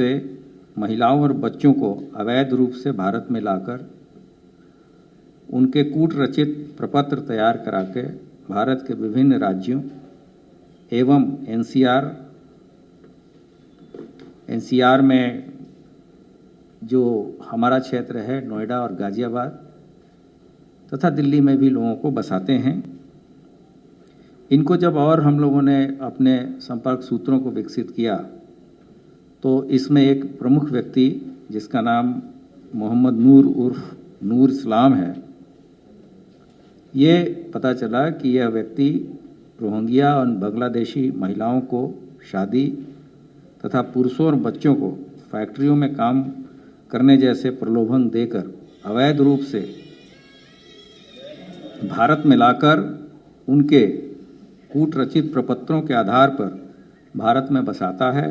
से महिलाओं और बच्चों को अवैध रूप से भारत में लाकर उनके कूट रचित प्रपत्र तैयार करा के भारत के विभिन्न राज्यों एवं एनसीआर में जो हमारा क्षेत्र है नोएडा और गाजियाबाद तथा दिल्ली में भी लोगों को बसाते हैं। इनको जब और हम लोगों ने अपने संपर्क सूत्रों को विकसित किया तो इसमें एक प्रमुख व्यक्ति जिसका नाम मोहम्मद नूर उर्फ नूर इस्लाम है, ये पता चला कि यह व्यक्ति रोहिंग्या और बांग्लादेशी महिलाओं को शादी तथा पुरुषों और बच्चों को फैक्ट्रियों में काम करने जैसे प्रलोभन देकर अवैध रूप से भारत में लाकर उनके कूट रचित प्रपत्रों के आधार पर भारत में बसाता है।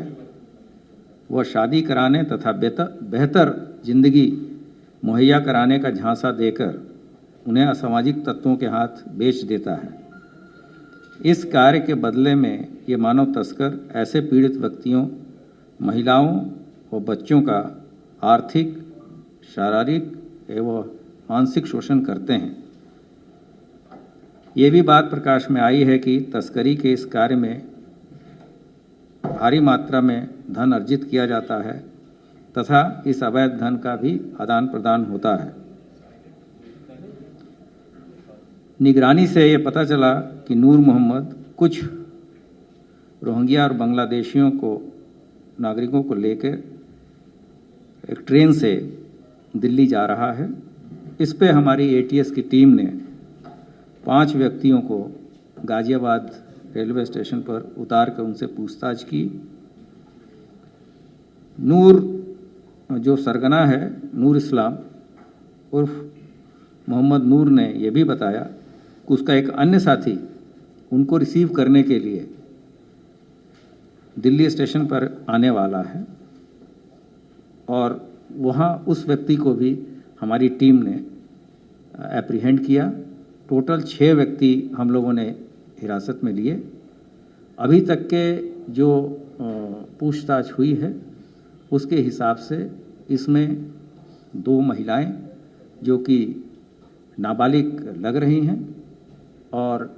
वह शादी कराने तथा बेहतर जिंदगी मुहैया कराने का झांसा देकर उन्हें असामाजिक तत्वों के हाथ बेच देता है। इस कार्य के बदले में ये मानव तस्कर ऐसे पीड़ित व्यक्तियों, महिलाओं और बच्चों का आर्थिक, शारीरिक एवं मानसिक शोषण करते हैं। ये भी बात प्रकाश में आई है कि तस्करी के इस कार्य में भारी मात्रा में धन अर्जित किया जाता है तथा इस अवैध धन का भी आदान प्रदान होता है। निगरानी से ये पता चला कि नूर मोहम्मद कुछ रोहिंग्या और बांग्लादेशियों को नागरिकों को लेकर एक ट्रेन से दिल्ली जा रहा है। इस पे हमारी एटीएस की टीम ने 5 व्यक्तियों को गाजियाबाद रेलवे स्टेशन पर उतार कर उनसे पूछताछ की। नूर जो सरगना है नूर इस्लाम उर्फ मोहम्मद नूर ने यह भी बताया कि उसका एक अन्य साथी उनको रिसीव करने के लिए दिल्ली स्टेशन पर आने वाला है और वहाँ उस व्यक्ति को भी हमारी टीम ने एप्रीहेंड किया। टोटल 6 व्यक्ति हम लोगों ने हिरासत में लिए। अभी तक के जो पूछताछ हुई है उसके हिसाब से इसमें 2 महिलाएं जो कि नाबालिग लग रही हैं और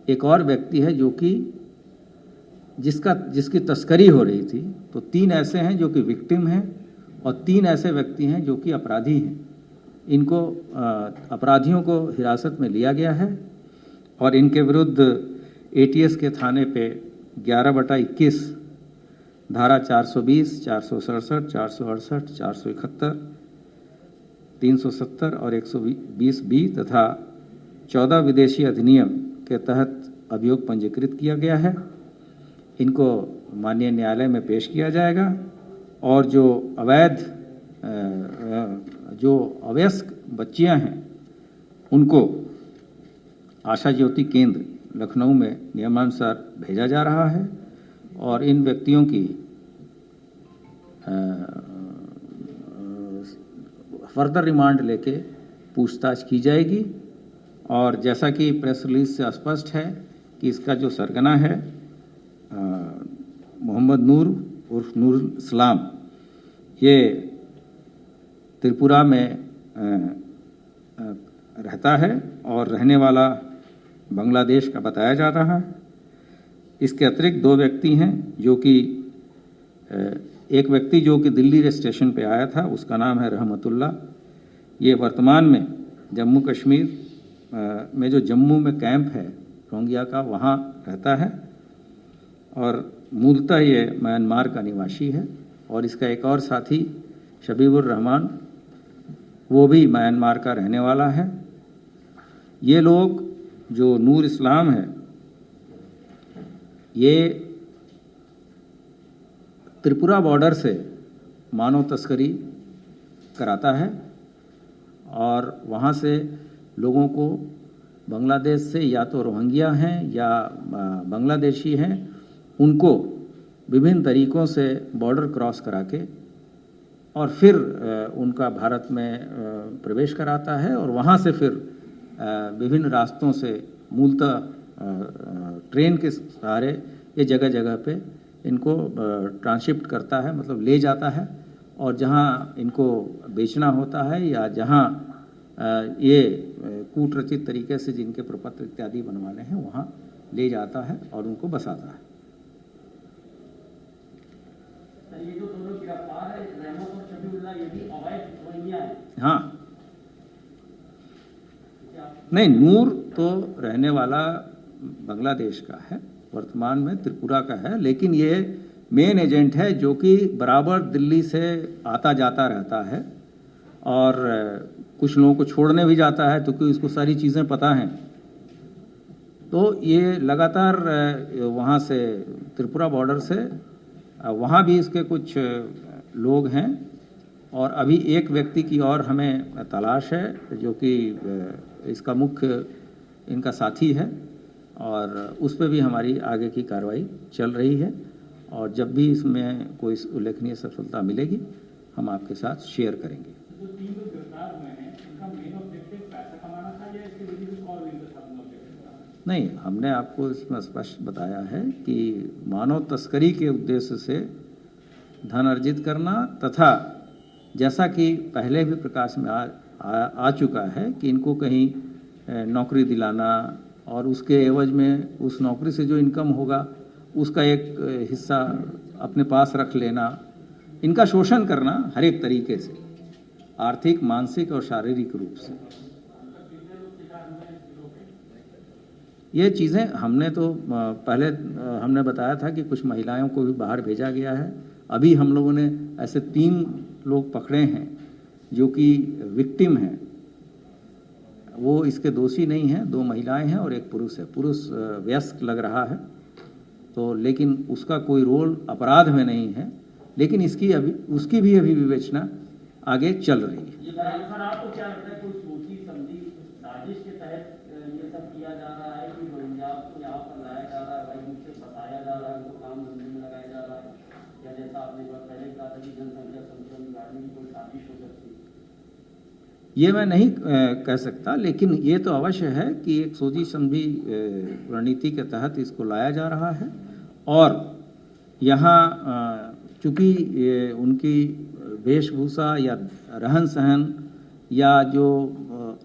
एक और व्यक्ति है जो कि जिसकी तस्करी हो रही थी। तो 3 ऐसे हैं जो कि विक्टिम हैं और 3 ऐसे व्यक्ति हैं जो कि अपराधी हैं। इनको अपराधियों को हिरासत में लिया गया है और इनके विरुद्ध एटीएस के थाने पे 11/21 धारा 420, 467, 468, 471, 370 और 120B तथा 14 विदेशी अधिनियम के तहत अभियोग पंजीकृत किया गया है। इनको माननीय न्यायालय में पेश किया जाएगा और जो अवयस्क बच्चियां हैं उनको आशा ज्योति केंद्र लखनऊ में नियमानुसार भेजा जा रहा है और इन व्यक्तियों की फर्दर रिमांड लेके पूछताछ की जाएगी। और जैसा कि प्रेस रिलीज से स्पष्ट है कि इसका जो सरगना है मोहम्मद नूर उर्फ नूर इस्लाम, ये त्रिपुरा में रहता है और रहने वाला बांग्लादेश का बताया जा रहा है। इसके अतिरिक्त 2 व्यक्ति हैं जो कि एक व्यक्ति जो कि दिल्ली स्टेशन पे आया था, उसका नाम है रहमतुल्ला। ये वर्तमान में जम्मू कश्मीर में जो जम्मू में कैंप है रोहिंग्या का, वहाँ रहता है और मूलतः ये म्यांमार का निवासी है। और इसका एक और साथी शबीबुर रहमान, वो भी म्यांमार का रहने वाला है। ये लोग जो नूर इस्लाम है ये त्रिपुरा बॉर्डर से मानव तस्करी कराता है और वहाँ से लोगों को बांग्लादेश से या तो रोहिंग्या हैं या बांग्लादेशी हैं, उनको विभिन्न तरीक़ों से बॉर्डर क्रॉस करा के और फिर उनका भारत में प्रवेश कराता है और वहाँ से फिर विभिन्न रास्तों से मूलतः ट्रेन के सहारे ये जगह जगह पे इनको ट्रांसशिप्ट करता है, मतलब ले जाता है, और जहाँ इनको बेचना होता है या जहाँ ये कूटरचित तरीके से जिनके प्रपत्र इत्यादि बनवाने हैं वहाँ ले जाता है और उनको बसाता है। ये जो दोनों गिरफ्तार है, रहमत और शफीउल्लाह, ये भी अवैध रोहिंग्या है। हाँ, नहीं, नूर तो रहने वाला बांग्लादेश का है, वर्तमान में त्रिपुरा का है, लेकिन ये मेन एजेंट है जो कि बराबर दिल्ली से आता जाता रहता है और कुछ लोगों को छोड़ने भी जाता है, तो क्योंकि इसको सारी चीज़ें पता हैं। तो ये लगातार वहाँ से त्रिपुरा बॉर्डर से वहाँ भी इसके कुछ लोग हैं, और अभी एक व्यक्ति की और हमें तलाश है जो कि इसका मुख्य इनका साथी है, और उस पर भी हमारी आगे की कार्रवाई चल रही है, और जब भी इसमें कोई उल्लेखनीय सफलता मिलेगी हम आपके साथ शेयर करेंगे। जो 3 लोग गिरफ्तार हुए हैं, उनका मेन ऑब्जेक्टिव पैसा कमाना था या इसके लिए कुछ और रीजन था? नहीं, हमने आपको इसमें स्पष्ट बताया है कि मानव तस्करी के उद्देश्य से धन अर्जित करना, तथा जैसा कि पहले भी प्रकाश में आ चुका है कि इनको कहीं नौकरी दिलाना और उसके एवज में उस नौकरी से जो इनकम होगा उसका एक हिस्सा अपने पास रख लेना, इनका शोषण करना हर एक तरीके से, आर्थिक, मानसिक और शारीरिक रूप से। ये चीज़ें हमने तो पहले हमने बताया था कि कुछ महिलाओं को भी बाहर भेजा गया है। अभी हम लोगों ने ऐसे 3 लोग पकड़े हैं जो कि विक्टिम हैं, वो इसके दोषी नहीं हैं, 2 महिलाएं हैं और 1 पुरुष है। पुरुष वयस्क लग रहा है, तो लेकिन उसका कोई रोल अपराध में नहीं है, लेकिन उसकी भी अभी विवेचना आगे चल रही है। ये सर, आपको क्या लगता है, कोई सोची समझी साजिश के तहत ये सब किया जा रहा है कि रोहिंग्या को यहाँ पर लाया जा रहा है, भाई उनसे बताया जा रहा है, उनको काम धंधे में लगाया जा रहा है, या जैसा आपने पहले कहा था कि जनसंख्या संशोधन बिगाड़ने की कोई साजिश हो सकती है? ये मैं नहीं कह सकता, लेकिन ये तो अवश्य है कि एक सोची समझी रणनीति के तहत इसको लाया जा रहा है, और यहाँ चूँकि उनकी वेशभूषा या रहन सहन या जो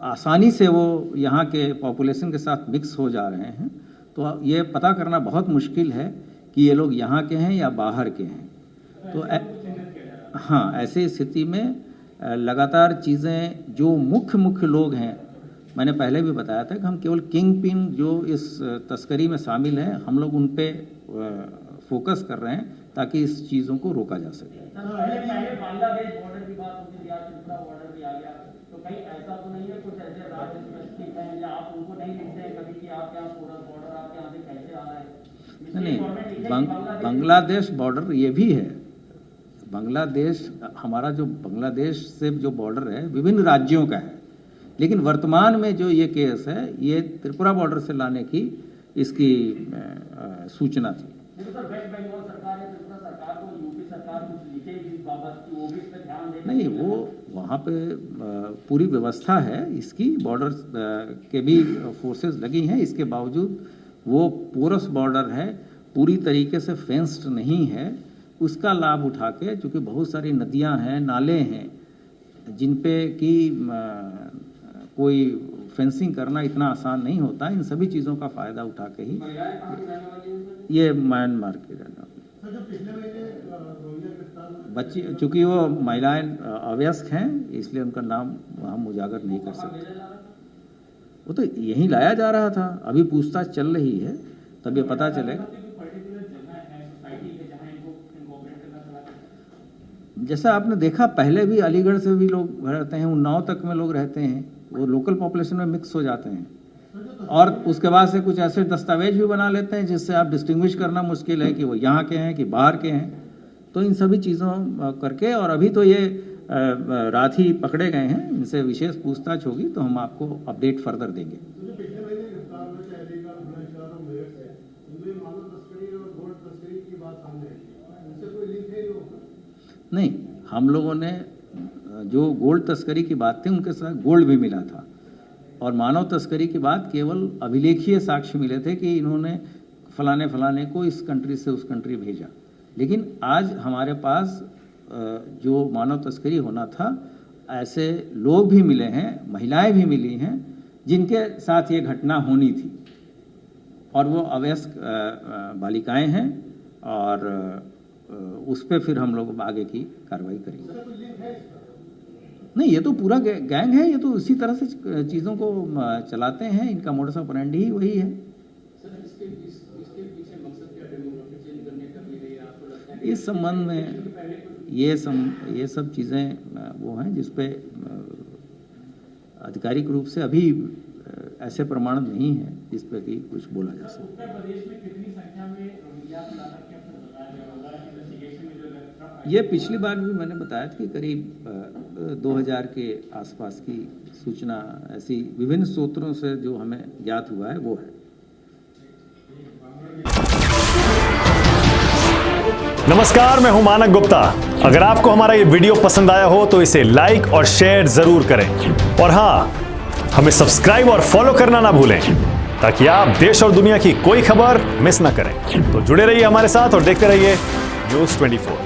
आसानी से वो यहाँ के पॉपुलेशन के साथ मिक्स हो जा रहे हैं, तो ये पता करना बहुत मुश्किल है कि ये लोग यहाँ के हैं या बाहर के हैं। तो हाँ, ऐसी स्थिति में लगातार चीज़ें जो मुख्य लोग हैं, मैंने पहले भी बताया था कि हम केवल किंग पिन जो इस तस्करी में शामिल हैं, हम लोग उन पे फोकस कर रहे हैं ताकि इस चीज़ों को रोका जा सके। पहले बांग्लादेश बॉर्डर की बात होती थी, आज त्रिपुरा बॉर्डर भी आ गया, तो कहीं ऐसा तो नहीं है कुछ ऐसे राज्य स्पेसिफिक हैं या आप उनको नहीं लिखते हैं कभी कि आप यहाँ पूरा बॉर्डर आपके यहाँ से कैसे आ रहा है? नहीं, बांग्लादेश बॉर्डर ये भी है। बांग्लादेश, हमारा जो बांग्लादेश से जो बॉर्डर है विभिन्न राज्यों का है, लेकिन वर्तमान में जो ये केस है ये त्रिपुरा बॉर्डर से लाने की इसकी सूचना थी। सर, वेस्ट बंगाल सरकार है, त्रिपुरा सरकार को यूपी सरकार कुछ लिखेगी इस बाबत कि वो भी इस पर ध्यान दें? नहीं, वो वहाँ पे पूरी व्यवस्था है इसकी, बॉर्डर के भी फोर्सेस लगी हैं, इसके बावजूद वो पोरस बॉर्डर है, पूरी तरीके से फेंस्ड नहीं है। उसका लाभ उठा के, चूँकि बहुत सारी नदियाँ हैं, नाले हैं, जिन पे कि कोई फेंसिंग करना इतना आसान नहीं होता, इन सभी चीज़ों का फ़ायदा उठा के ही ये म्यांमार के रहने बच्ची, चूँकि वो महिलाएं अवयस्क हैं इसलिए उनका नाम हम उजागर नहीं कर सकते। वो तो यहीं लाया जा रहा था, अभी पूछताछ चल रही है, तब ये पता चलेगा। जैसा आपने देखा, पहले भी अलीगढ़ से भी लोग रहते हैं, उन्नाव तक में लोग रहते हैं, वो लोकल पॉपुलेशन में मिक्स हो जाते हैं, और उसके बाद से कुछ ऐसे दस्तावेज भी बना लेते हैं जिससे आप डिस्टिंग्विश करना मुश्किल है कि वो यहाँ के हैं कि बाहर के हैं। तो इन सभी चीज़ों करके, और अभी तो ये रात ही पकड़े गए हैं, इनसे विशेष पूछताछ होगी तो हम आपको अपडेट फर्दर देंगे। नहीं, हम लोगों ने जो गोल्ड तस्करी की बात थी उनके साथ गोल्ड भी मिला था, और मानव तस्करी की बात केवल अभिलेखीय साक्ष्य मिले थे कि इन्होंने फलाने को इस कंट्री से उस कंट्री भेजा। लेकिन आज हमारे पास जो मानव तस्करी होना था, ऐसे लोग भी मिले हैं, महिलाएं भी मिली हैं जिनके साथ ये घटना होनी थी, और वो अवयस्क बालिकाएं हैं, और उस पर फिर हम लोग आगे की कार्रवाई करेंगे। नहीं, ये तो पूरा गैंग है, ये तो इसी तरह से चीज़ों को चलाते हैं, इनका मोडस ऑपरेंडी ही वही है। इस संबंध में ये सब चीज़ें वो हैं जिस पे आधिकारिक रूप से अभी ऐसे प्रमाण नहीं है जिस पे कि कुछ बोला जा सके। उत्तर प्रदेश में कितनी संख्या में रोहिंग्या को लाकर के अपना बताया गया होगा इन्वेस्टिगेशन में जो ये पिछली बार भी मैंने बताया था कि करीब 2000 के आसपास की सूचना ऐसी विभिन्न स्रोतों से जो हमें ज्ञात हुआ है वो है। नमस्कार, मैं हूं मानक गुप्ता। अगर आपको हमारा ये वीडियो पसंद आया हो तो इसे लाइक और शेयर जरूर करें, और हां, हमें सब्सक्राइब और फॉलो करना ना भूलें ताकि आप देश और दुनिया की कोई खबर मिस ना करें। तो जुड़े रहिए हमारे साथ और देखते रहिए न्यूज़ 24।